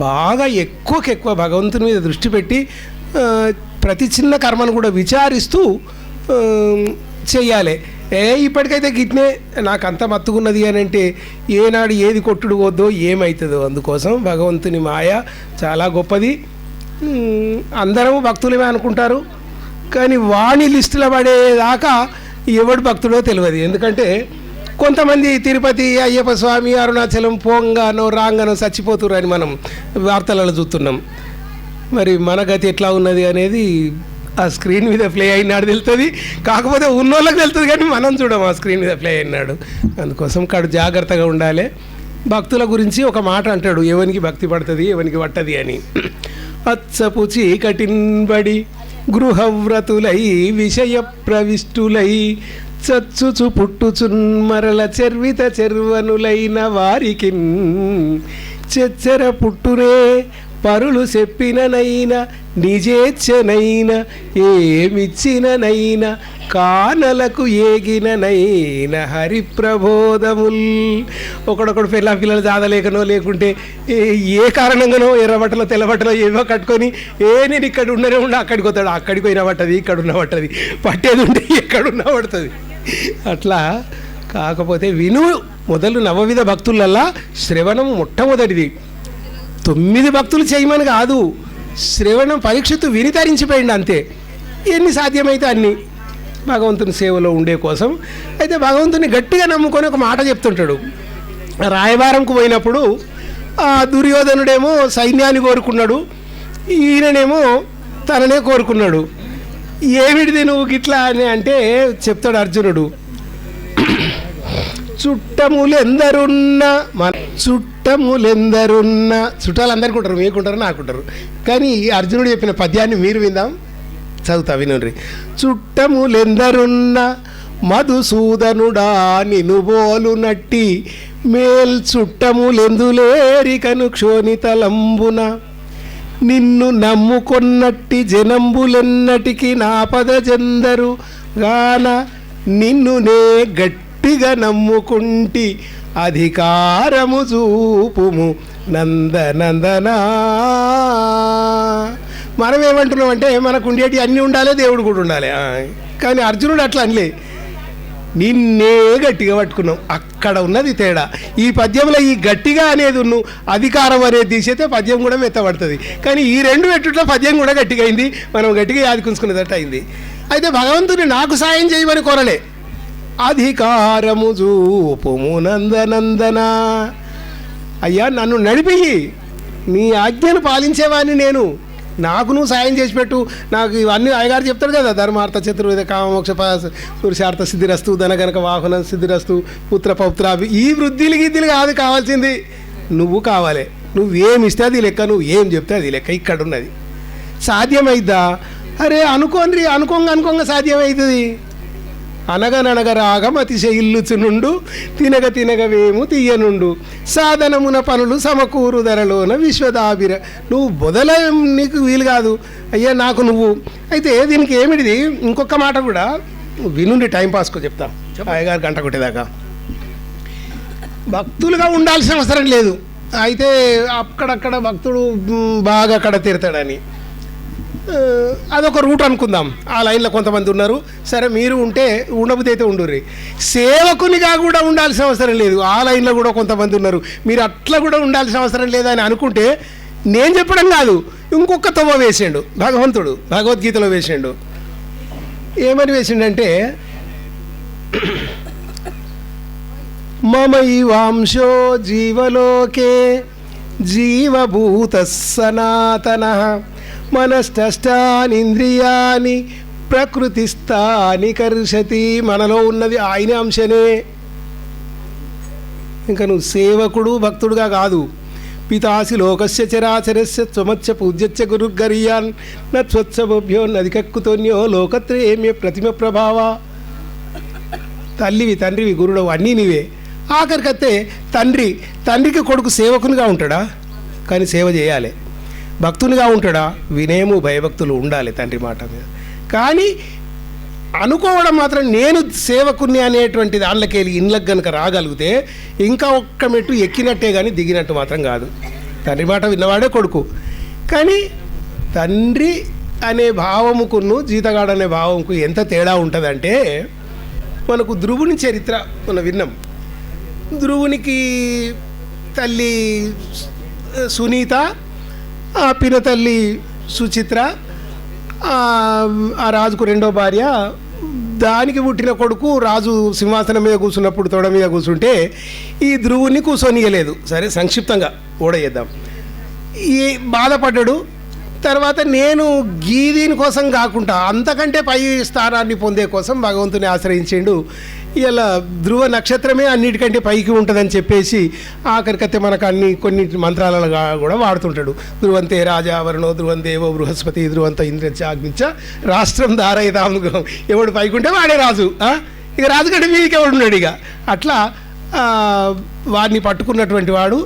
బాగా ఎక్కువ భగవంతుని మీద దృష్టి పెట్టి ప్రతి చిన్న కర్మను కూడా విచారిస్తూ చెయ్యాలి. ఇప్పటికైతే గిట్నే నాకు అంత మత్తుకున్నది అని అంటే ఏనాడు ఏది కొట్టుడు పోద్దో ఏమవుతుందో. అందుకోసం భగవంతుని మాయ చాలా గొప్పది. అందరూ భక్తులమే అనుకుంటారు, కానీ వాణి లిస్టులో పడేదాకా ఎవడు భక్తుడో తెలియదు. ఎందుకంటే కొంతమంది తిరుపతి, అయ్యప్ప స్వామి, అరుణాచలం పోంగానో రాంగానో చచ్చిపోతున్నారు అని మనం వార్తలలో చూస్తున్నాం. మరి మన గతి ఎట్లా ఉన్నది అనేది ఆ స్క్రీన్ మీద ప్లే అయినాడు తెలుస్తుంది. కాకపోతే ఉన్నోళ్ళకి తెలుస్తుంది, కానీ మనం చూడం ఆ స్క్రీన్ మీద ప్లే అయినాడు. అందుకోసం జాగ్రత్తగా ఉండాలి. భక్తుల గురించి ఒక మాట అంటాడు, ఎవనికి భక్తి పడుతుంది ఎవనికి పట్టది అని. అచ్చపు చీకటిన్బడి గృహవ్రతులై విషయ ప్రవిష్టులై చచ్చుచు పుట్టుచున్మరల చెర్విత చెర్వనులైన వారికి చెచ్చర పుట్టునే పరులు చెప్పిననైనా నిజేచ్ఛనైనా ఏమిచ్చిననైనా కానలకు ఏగిననైన హరిప్రబోధముల్. ఒకడొకడు పిల్లలు జాదలేకనో లేకుంటే ఏ కారణంగానో ఎర్రబట్టలో తెల్లబట్టలో ఏవో కట్టుకొని నేను ఇక్కడ ఉండనే అక్కడికి పోతాడు. అక్కడికి పోయిన పట్టది, ఇక్కడ ఉన్న పట్టది, పట్టేది ఉంటే ఎక్కడున్నా పడుతుంది. అట్లా కాకపోతే విను మొదలు నవవిధ భక్తులల్లా శ్రవణం మొట్టమొదటిది. 9 భక్తులు చేయమని కాదు, శ్రవణం పరీక్షిత్తు విని తరించిపోయింది అంతే. ఎన్ని సాధ్యమైతే అన్ని భగవంతుని సేవలో ఉండే కోసం. అయితే భగవంతుని గట్టిగా నమ్ముకొని ఒక మాట చెప్తుంటాడు. రాయబారంకు పోయినప్పుడు ఆ దుర్యోధనుడేమో సైన్యాన్ని కోరుకున్నాడు, ఈయననేమో తననే కోరుకున్నాడు. ఏమిటిది నువ్వు గిట్లా అని అంటే చెప్తాడు అర్జునుడు, చుట్టములెందరున్నా చుట్టాలు అందరికీ ఉంటారు, మీకుంటారు నాకుంటారు. కానీ అర్జునుడు చెప్పిన పద్యాన్ని మీరు విందాం, చదువుతా వినండి. చుట్టములెందరున్నా మధుసూదనుడా నినుబోలు నట్టి మేల్ చుట్టములెందులేరికను క్షోణితలంబున నిన్ను నమ్ముకొన్నట్టి జనంబులెన్నటికి నాపద జందరు గాన నిన్ను నే గట్టిగా నమ్ముకుంటి అధికారము చూపుము నందనందనా. మనం ఏమంటున్నాం అంటే మనకు ఉండేటి అన్నీ ఉండాలి, దేవుడు కూడా ఉండాలి. కానీ అర్జునుడు అట్లా అనలే, నిన్నే గట్టిగా పట్టుకున్నాం. అక్కడ ఉన్నది తేడా. ఈ పద్యంలో ఈ గట్టిగా అనేది అధికారం అనేది తీసేస్తే పద్యం కూడా మెత్తబడుతుంది. కానీ ఈ రెండు పెట్టుట్లో పద్యం కూడా గట్టిగా అయింది, మనం గట్టిగా యాదుకుంచుకునేటట్టు అయింది. అయితే భగవంతుని నాకు సాయం చేయమని కోరలే, అధికారము చూపుము నందనందన. అయ్యా నన్ను నడిపియ్యి, నీ ఆజ్ఞను పాలించేవాడిని నేను, నాకు నువ్వు సాయం చేసి పెట్టు. నాకు ఇవన్నీ అయ్యగారు చెప్తాడు కదా, ధర్మార్థ చతుర్వేద కామమోక్ష పురుషార్థ సిద్ధిరస్తు ధనగనక వాహన సిద్ధిరస్తు పుత్ర పౌత్రాభి. ఈ వృద్ధిలు గిద్దిలు కాదు కావాల్సింది, నువ్వు కావాలి. నువ్వేమిస్తే అది లెక్క, నువ్వు ఏం చెప్తే అది లెక్క. ఇక్కడ ఉన్నది సాధ్యమైద్దా? అరే అనుకోంగా సాధ్యమవుతుంది. అనగననగ రాగం అతిశయిల్లుచునుండు తినగవేము తీయనుండు సాధనమున పనులు సమకూరు ధరలోన విశ్వదాభిర. నువ్వు బొదల నీకు వీలు కాదు అయ్యా నాకు నువ్వు. అయితే దీనికి ఏమిటిది ఇంకొక మాట కూడా వినుండి, టైంపాస్కు చెప్తా. అయ్యగారు గంట కొట్టేదాకా భక్తులుగా ఉండాల్సిన అవసరం లేదు. అయితే అక్కడక్కడ భక్తుడు బాగా అక్కడ తీరుతాడని అదొక రూట్ అనుకుందాం. ఆ లైన్లో కొంతమంది ఉన్నారు, సరే మీరు ఉంటే ఉండబుద్ధి అయితే ఉండుర్రి. సేవకునిగా కూడా ఉండాల్సిన అవసరం లేదు, ఆ లైన్లో కూడా కొంతమంది ఉన్నారు, మీరు అట్లా కూడా ఉండాల్సిన అవసరం లేదని అనుకుంటే నేను చెప్పడం కాదు, ఇంకొక తవ్వ వేసిండు భగవంతుడు, భగవద్గీతలో వేసిండు. ఏమని వేసిండంటే మమైవాంశో జీవలోకే జీవభూత సనాతన మనష్టష్టానింద్రియాని ప్రకృతిస్థాని కర్షతి. మనలో ఉన్నది ఆయన అంశనే. ఇంకా నువ్వు సేవకుడు భక్తుడుగా కాదు. పితాసి లోకస్య చరాచరస్య త్వమచ్చ పూజ్యచ్చ గురుగర్యాన్ నత్వత్సభ్యో నదికక్కుతోన్యో లోకత్రేమ్య ప్రతిమ ప్రభావ. తల్లివి తండ్రివి గురుడవు అన్నీ నీవే. ఆఖరికత్తే తండ్రికి కొడుకు సేవకునిగా ఉంటాడా? కానీ సేవ చేయాలి. భక్తునిగా ఉంటాడా? వినేము భయభక్తులు ఉండాలి తండ్రి మాట మీద. కానీ అనుకోవడం మాత్రం నేను సేవకుని అనేటువంటి దాంట్లోకి వెళ్ళి ఇండ్లకు కనుక రాగలిగితే ఇంకా ఒక్క మెట్టు ఎక్కినట్టే కానీ దిగినట్టు మాత్రం కాదు. తండ్రి మాట విన్నవాడే కొడుకు. కానీ తండ్రి అనే భావముకును జీతగాడు అనే భావంకు ఎంత తేడా ఉంటుందంటే, మనకు ధ్రువుని చరిత్ర మనం విన్నాం. ధ్రువునికి తల్లి సునీత, ఆ పినతల్లి సుచిత్ర, ఆ రాజుకు రెండో భార్య, దానికి పుట్టిన కొడుకు రాజు సింహాసనం మీద కూర్చున్నప్పుడు తొడ మీద కూర్చుంటే ఈ ధ్రువుని కూర్చొనియలేదు. సరే, సంక్షిప్తంగా ఓడేద్దాం. ఈ బాధపడ్డాడు. తర్వాత నేను దీని కోసం కాకుండా అంతకంటే పై స్థానాన్ని పొందే కోసం భగవంతుని ఆశ్రయించిండు. ఇలా ధ్రువ నక్షత్రమే అన్నిటికంటే పైకి ఉంటుందని చెప్పేసి ఆఖరికైతే మనకు కొన్ని మంత్రాలలో కూడా వాడుతుంటాడు. ధ్రువంతే రాజా వరుణో, ధ్రువందేవో బృహస్పతి, ధ్రువంత ఇంద్రచ అగ్నిచ రాష్ట్రం ధారయితాముగం. ఎవడు పైకి ఉంటే వాడే రాజు. ఇక రాజు కంటే మీదికి ఎవడు ఉన్నాడు. ఇక అట్లా వాడిని పట్టుకున్నటువంటి వాడు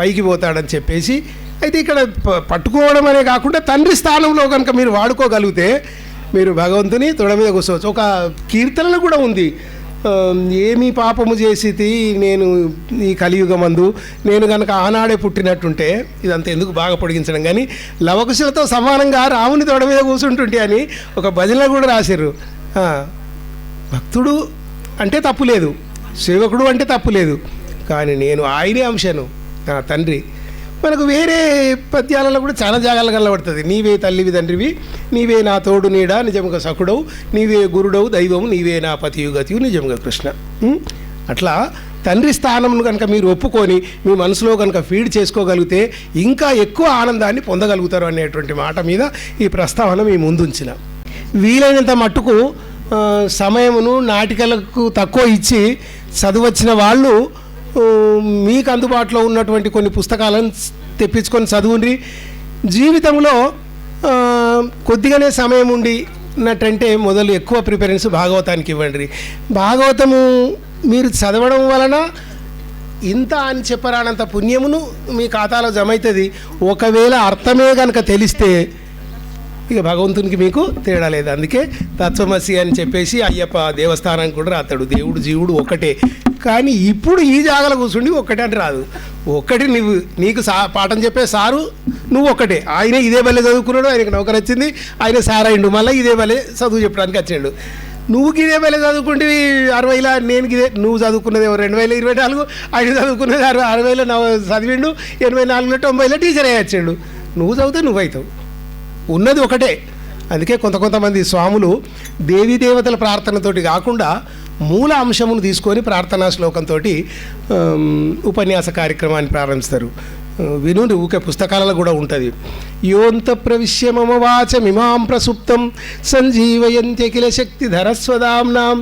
పైకి పోతాడని చెప్పేసి, అయితే ఇక్కడ పట్టుకోవడం అనే కాకుండా తండ్రి స్థానంలో కనుక మీరు వాడుకోగలిగితే మీరు భగవంతుని తొడ మీద కూర్చోవచ్చు. ఒక కీర్తనలో కూడా ఉంది, ఏమీ పాపము చేసి నేను ఈ కలియుగమందు నేను కనుక ఆనాడే పుట్టినట్టుంటే, ఇదంతా ఎందుకు బాగా పొడిగించడం కానీ, లవకుశులతో సమానంగా రాముని తొడ మీద కూర్చుంటుంటే అని ఒక భజనలో కూడా రాశారు. భక్తుడు అంటే తప్పు లేదు, సేవకుడు అంటే తప్పు లేదు, కానీ నేను ఆయనే అంశాను నా తండ్రి. మనకు వేరే పద్యాలలో కూడా చాలా జాగాలు కనబడుతుంది. నీవే తల్లివి తండ్రివి, నీవే నా తోడు నీడ, నిజముగా సఖుడవు, నీవే గురుడవు దైవము, నీవే నా పతియు గతియు, నిజముగా కృష్ణ. అట్లా తండ్రి స్థానంను కనుక మీరు ఒప్పుకొని మీ మనసులో కనుక ఫీడ్ చేసుకోగలిగితే ఇంకా ఎక్కువ ఆనందాన్ని పొందగలుగుతారు అనేటువంటి మాట మీద ఈ ప్రస్తావన మీ ముందుంచిన. వీలైనంత మట్టుకు సమయమును నాటికలకు తక్కువ ఇచ్చి చదువచ్చిన వాళ్ళు మీకు అందుబాటులో ఉన్నటువంటి కొన్ని పుస్తకాలను తెప్పించుకొని చదువుండ్రి. జీవితంలో కొద్దిగానే సమయం ఉండినట్టంటే మొదలు ఎక్కువ ప్రిఫరెన్స్ భాగవతానికి ఇవ్వండి. భాగవతము మీరు చదవడం వలన ఇంత అని చెప్పరానంత పుణ్యమును మీ ఖాతాలో జమ అవుతుంది. ఒకవేళ అర్థమే కనుక తెలిస్తే ఇక భగవంతునికి మీకు తేడా లేదు. అందుకే తత్వమసి అని చెప్పేసి అయ్యప్ప దేవస్థానానికి కూడా రాస్తాడు, దేవుడు జీవుడు ఒకటే. కానీ ఇప్పుడు ఈ జాగలో కూర్చుండి ఒక్కటే అంటే రాదు. ఒక్కటి నీకు పాఠం చెప్పే సారు నువ్వు ఒక్కటే. ఆయన ఇదే బలే చదువుకున్నాడు, ఆయనకు నౌకరు వచ్చింది, ఆయన సార్ అయిండు, మళ్ళీ ఇదే బలే చదువు చెప్పడానికి వచ్చాడు. నువ్వు ఇదే బలే చదువుకుంటే 60ల, నేను ఇదే నువ్వు చదువుకున్నది 2024, ఆయన చదువుకున్నది 60లో చదివిండు, 84లో 90లో టీచర్ అయ్యొచ్చాడు. నువ్వు చదివితే నువ్వు అవుతావు, ఉన్నది ఒకటే. అందుకే కొంతమంది స్వాములు దేవీ దేవతల ప్రార్థనతోటి కాకుండా మూల అంశమును తీసుకొని ప్రార్థనా శ్లోకంతో ఉపన్యాస కార్యక్రమాన్ని ప్రారంభిస్తారు. వినుండి, ఊకే పుస్తకాలలో కూడా ఉంటుంది. యోంత ప్రవిశ్య మమ వాచమిమాం ప్రసుప్తం సంజీవయంత్యఖిల శక్తిధరస్వదాంనాం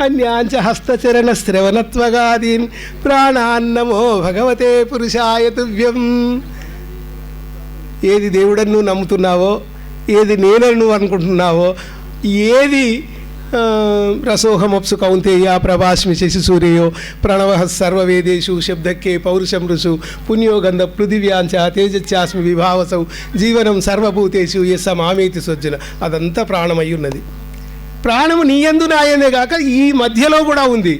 అన్యాంచ హస్తచరణ శ్రవణత్వగాదీన్ ప్రాణాన్నమో భగవతే పురుషాయ తుభ్యం. ఏది దేవుడని నువ్వు నమ్ముతున్నావో, ఏది నేనని నువ్వు అనుకుంటున్నావో, ఏది రసోహమప్సు కౌంతేయ ప్రభాస్మి శశి సూర్యో ప్రణవ సర్వవేదేషు శబ్దక్కే పౌరుషం రుసు పుణ్యోగంధ పృథివ్యాంచ తేజస్యాస్మి విభావసౌ జీవనం సర్వభూతేషు యస్స మామేతి సొజ్జున. అదంతా ప్రాణమై ఉన్నది. ప్రాణము నీయందు నాయందే కాక ఈ మధ్యలో కూడా ఉంది.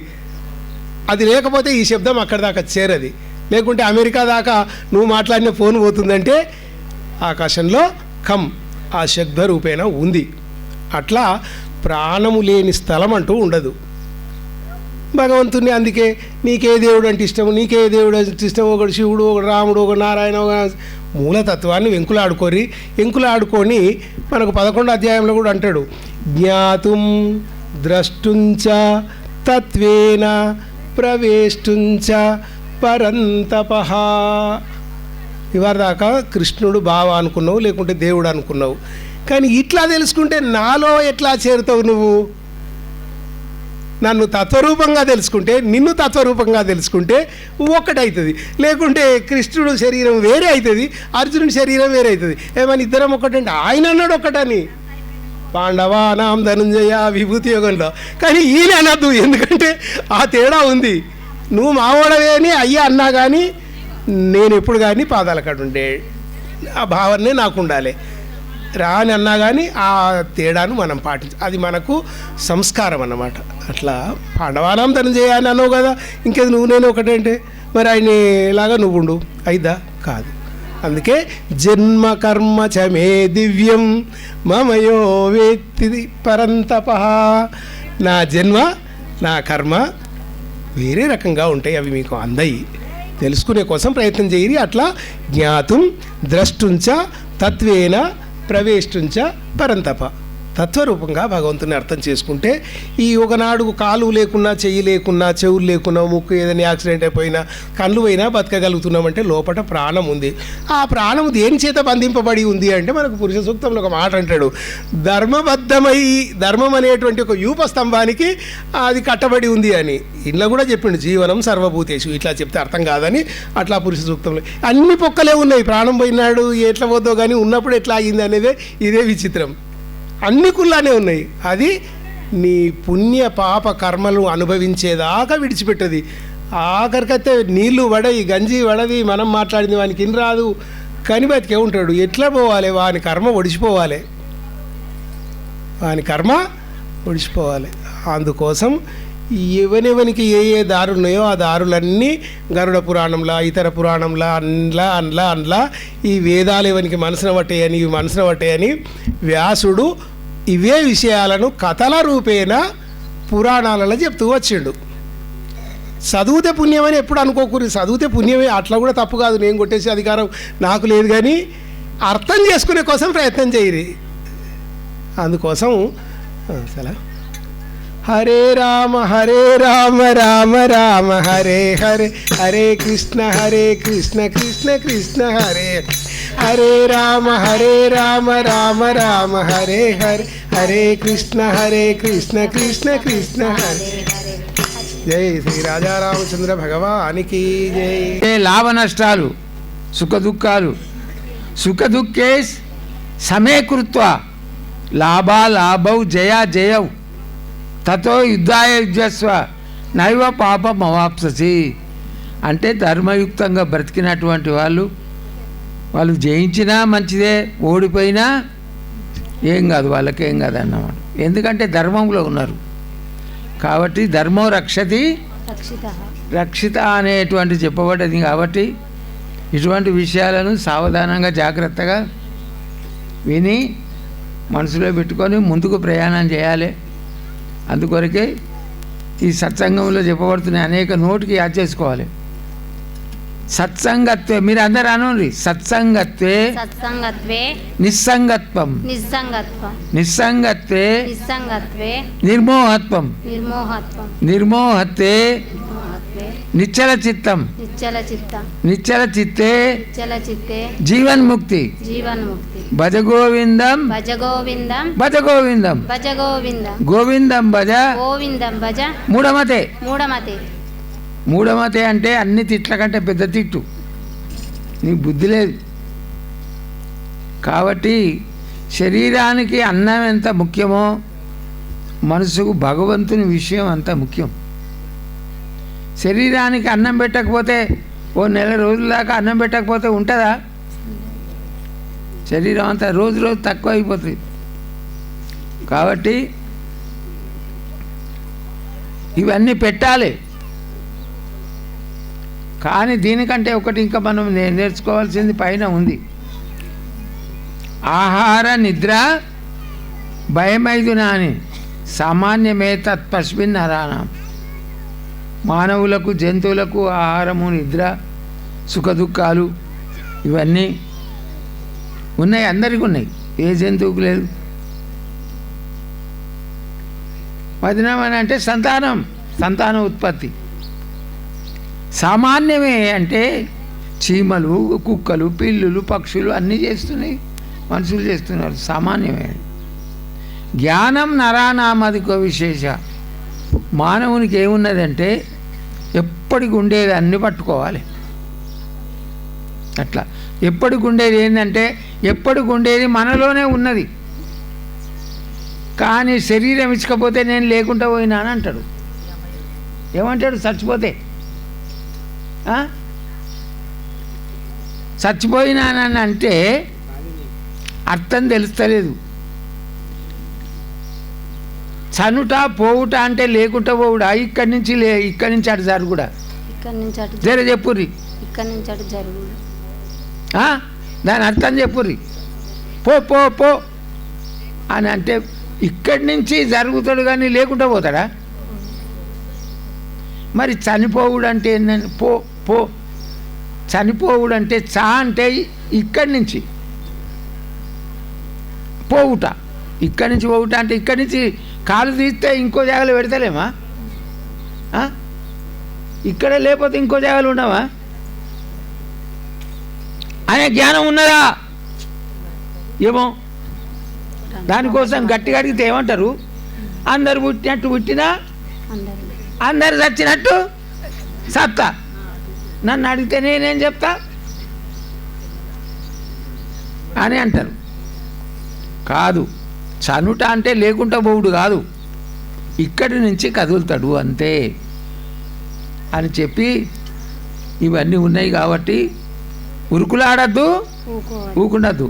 అది లేకపోతే ఈ శబ్దం అక్కడి దాకా చేరది. లేకుంటే అమెరికా దాకా నువ్వు మాట్లాడిన ఫోన్ పోతుందంటే ఆకాశంలో కమ్ ఆ శబ్ద రూపేణ ఉంది. అట్లా ప్రాణము లేని స్థలం అంటూ ఉండదు భగవంతుని. అందుకే నీకే దేవుడు అంటే ఇష్టము, నీకే దేవుడు అంటే ఇష్టం, ఒకడు శివుడు, ఒకడు రాముడు, ఒకడు నారాయణ, మూలతత్వాన్ని వెంకులాడుకొని మనకు 11వ అధ్యాయంలో కూడా అంటాడు, జ్ఞాతుం ద్రష్టుంచ తత్వేన ప్రవేష్టుంచ పరంతపః. ఇవాళ దాకా కృష్ణుడు బావ అనుకున్నావు, లేకుంటే దేవుడు అనుకున్నావు. కానీ ఇట్లా తెలుసుకుంటే నాలో ఎట్లా చేరుతావు నువ్వు? నన్ను తత్వరూపంగా తెలుసుకుంటే, నిన్ను తత్వరూపంగా తెలుసుకుంటే ఒక్కటవుతుంది. లేకుంటే కృష్ణుడు శరీరం వేరే అవుతుంది, అర్జునుడి శరీరం వేరే అవుతుంది. ఏమని ఇద్దరం ఒకటంటే ఆయన అన్నాడు ఒక్కటని, పాండవానాం ధనుంజయ విభూతి యోగంలో. కానీ ఈయన అనద్దు, ఎందుకంటే ఆ తేడా ఉంది. నువ్వు మావాడవే అని అయ్యా అన్నా కానీ నేను ఎప్పుడు కానీ పాదాల కాడ ఉండే ఆ భావనే నాకు ఉండాలి. రాని అన్నా కానీ ఆ తేడాను మనం అది మనకు సంస్కారం అన్నమాట. అట్లా పాండవానాం ధనుంజయ అని అన్నావు కదా, ఇంకేది నువ్వు నేను ఒకటంటే మరి ఆయన ఇలాగా నువ్వు ఉండు అయిద్దా? కాదు. అందుకే జన్మ కర్మ చ మే దివ్యం మమయో వేత్తి పరంతప. నా జన్మ నా కర్మ వేరే రకంగా ఉంటాయి, అవి మీకు అందయి తెలుసుకునే కోసం ప్రయత్నం చేయరి. అట్లా జ్ఞాతుం ద్రష్టుంచ తత్వేన ప్రవేష్టుంచ పరంతప. తత్వరూపంగా భగవంతుని అర్థం చేసుకుంటే ఈ ఒకనాడు కాలు లేకున్నా, చెయ్యి లేకున్నా, చెవులు లేకున్నా, ముక్కు ఏదైనా యాక్సిడెంట్ అయిపోయినా, కళ్ళు పోయినా బతకగలుగుతున్నామంటే లోపల ప్రాణం ఉంది. ఆ ప్రాణం దేని చేత బంధింపబడి ఉంది అంటే మనకు పురుష సూక్తంలో ఒక మాట అంటాడు, ధర్మబద్ధమై ధర్మం అనేటువంటి ఒక యూప స్తంభానికి అది కట్టబడి ఉంది అని. ఇంట్లో కూడా చెప్పిండు జీవనం సర్వభూతేషు. ఇట్లా చెప్తే అర్థం కాదని అట్లా పురుష సూక్తంలో అన్ని పొక్కలే ఉన్నాయి. ప్రాణం పోయినాడు ఎట్లా పోద్దో కానీ ఉన్నప్పుడు ఎట్లా అయింది అనేదే ఇదే విచిత్రం. అన్ని కుల్లానే ఉన్నాయి. అది నీ పుణ్య పాప కర్మలు అనుభవించేదాకా విడిచిపెట్టది. ఆఖరికైతే నీళ్లు వడయి గంజి వడది మనం మాట్లాడింది వానికి ఇన్ రాదు కానీ బతికే ఉంటాడు. ఎట్లా పోవాలి? వాని కర్మ ఒడిచిపోవాలి, వాని కర్మ ఒడిచిపోవాలి. అందుకోసం ఎవనెవనికి ఏ ఏ దారులు ఉన్నాయో ఆ దారులన్నీ గరుడ పురాణంలా ఇతర పురాణంలా అండ్లా ఈ వేదాలు ఎవనికి మనసున పట్టాయని ఇవి మనసున పట్టాయని వ్యాసుడు ఇవే విషయాలను కథల రూపేణ పురాణాలలో చెప్తూ వచ్చిండు. చదివితే పుణ్యమని ఎప్పుడు అనుకోకూడదు. చదివితే పుణ్యమే, అట్లా కూడా తప్పు కాదు. నేను కొట్టేసే అధికారం నాకు లేదు, కానీ అర్థం చేసుకునే కోసం ప్రయత్నం చేయరి. అందుకోసం సలా హరే రామ రామ రామ హరే హరే, హరే కృష్ణ కృష్ణ కృష్ణ హరే హరే రామ రామ రామ హరే హరే, హరే కృష్ణ కృష్ణ కృష్ణ హరే. జై శ్రీ రాజారామచంద్ర భగవానికి జై. లాభ నష్టాలు, సుఖ దుఃఖాలు, సుఖ దుఃఖే సమీకృత్వా లాభౌ జయౌ తతో యుద్ధాయ యుజ్యస్వ నైవ పాపం అవాప్ససి. అంటే ధర్మయుక్తంగా బ్రతికినటువంటి వాళ్ళు జయించినా మంచిదే, ఓడిపోయినా ఏం కాదు, వాళ్ళకేం కాదు అన్నమాట. ఎందుకంటే ధర్మంలో ఉన్నారు కాబట్టి. ధర్మం రక్షతి రక్షిత అనేటువంటి చెప్పబడ్డది కాబట్టి ఇటువంటి విషయాలను సావధానంగా జాగ్రత్తగా విని మనసులో పెట్టుకొని ముందుకు ప్రయాణం చేయాలి. అందుకొరకే ఈ సత్సంగంలో చెప్పబడుతున్న అనేక నోటికి యాద్ చేసుకోవాలి. సత్సంగత్వే, మీరు అందరూ అనండి, సత్సంగత్వే నిస్సంగత్వం, నిస్సంగత్వే నిర్మోహత్వం, నిర్మోహత్వే నిశ్చల చిత్తం, నిశ్చల చిత్తే జీవన్ముక్తి. భజ గోవిందం భజ గోవిందం గోవిందం భజ మూఢమతే అంటే అన్ని తిట్ల కంటే పెద్ద తిట్టు. నీకు బుద్ధి లేదు కాబట్టి శరీరానికి అన్నం ఎంత ముఖ్యమో మనసుకు భగవంతుని విషయం అంత ముఖ్యం. శరీరానికి అన్నం పెట్టకపోతే ఓ నెల రోజుల దాకా అన్నం పెట్టకపోతే ఉంటుందా? శరీరం అంతా రోజు రోజు తక్కువ అయిపోతుంది. కాబట్టి ఇవన్నీ పెట్టాలి. కానీ దీనికంటే ఒకటి ఇంకా మనం నేర్చుకోవాల్సింది పైన ఉంది. ఆహార నిద్ర భయమైదునా అని సామాన్యమే తత్పస్మిన్ నరాణం. మానవులకు జంతువులకు ఆహారము నిద్ర సుఖ దుఃఖాలు ఇవన్నీ ఉన్నాయి, అందరికీ ఉన్నాయి, ఏ జంతువుకు లేదు. మదినం అని అంటే సంతాన ఉత్పత్తి. సామాన్యమే అంటే చీమలు కుక్కలు పిల్లులు పక్షులు అన్నీ చేస్తున్నాయి, మనుషులు చేస్తున్నారు, సామాన్యమే. జ్ఞానం నరానామదికో విశేష. మానవునికి ఏమున్నదంటే ఎప్పటికి ఉండేది అన్నీ పట్టుకోవాలి. అట్లా ఎప్పటికి ఉండేది ఏంటంటే ఎప్పటికి ఉండేది మనలోనే ఉన్నది. కానీ శరీరం ఇచ్చకపోతే నేను లేకుండా పోయినా అని అంటాడు. ఏమంటాడు? చచ్చిపోతే చచ్చిపోయినానని అంటే అర్థం తెలుస్తలేదు. చనుట పోవుట అంటే లేకుండా పోవుడా? ఇక్కడి నుంచి అటు జరుగుడా? జర చెప్పుర్రి. దాని అర్థం చెప్పుర్రి. పో పో పో అని అంటే ఇక్కడి నుంచి జరుగుతాడు కానీ లేకుండా పోతాడా? మరి చనిపోవుడు అంటే ఏంటంటే పో పో, చనిపోవుడు అంటే అంటే ఇక్కడి నుంచి పోవుట, ఇక్కడి నుంచి పోవుట అంటే ఇక్కడి నుంచి కాలు తీస్తే ఇంకో జాగాలో పెడతలేమా? ఇక్కడ లేకపోతే ఇంకో జాగాలు ఉండవా అనే జ్ఞానం ఉన్నదా? ఏమో. దానికోసం గట్టిగా అడిగితే ఏమంటారు? అందరు పుట్టినట్టు పుట్టినా అందరు చచ్చినట్టు సత్తా. నన్ను అడిగితే నేనేం చెప్తా అని అంటారు. కాదు, చనుట అంటే లేకుండా పోవుడు కాదు, ఇక్కడి నుంచి కదులుతాడు అంతే అని చెప్పి ఇవన్నీ ఉన్నాయి కాబట్టి ఉరుకులాడద్దు, ఊకుండద్దు.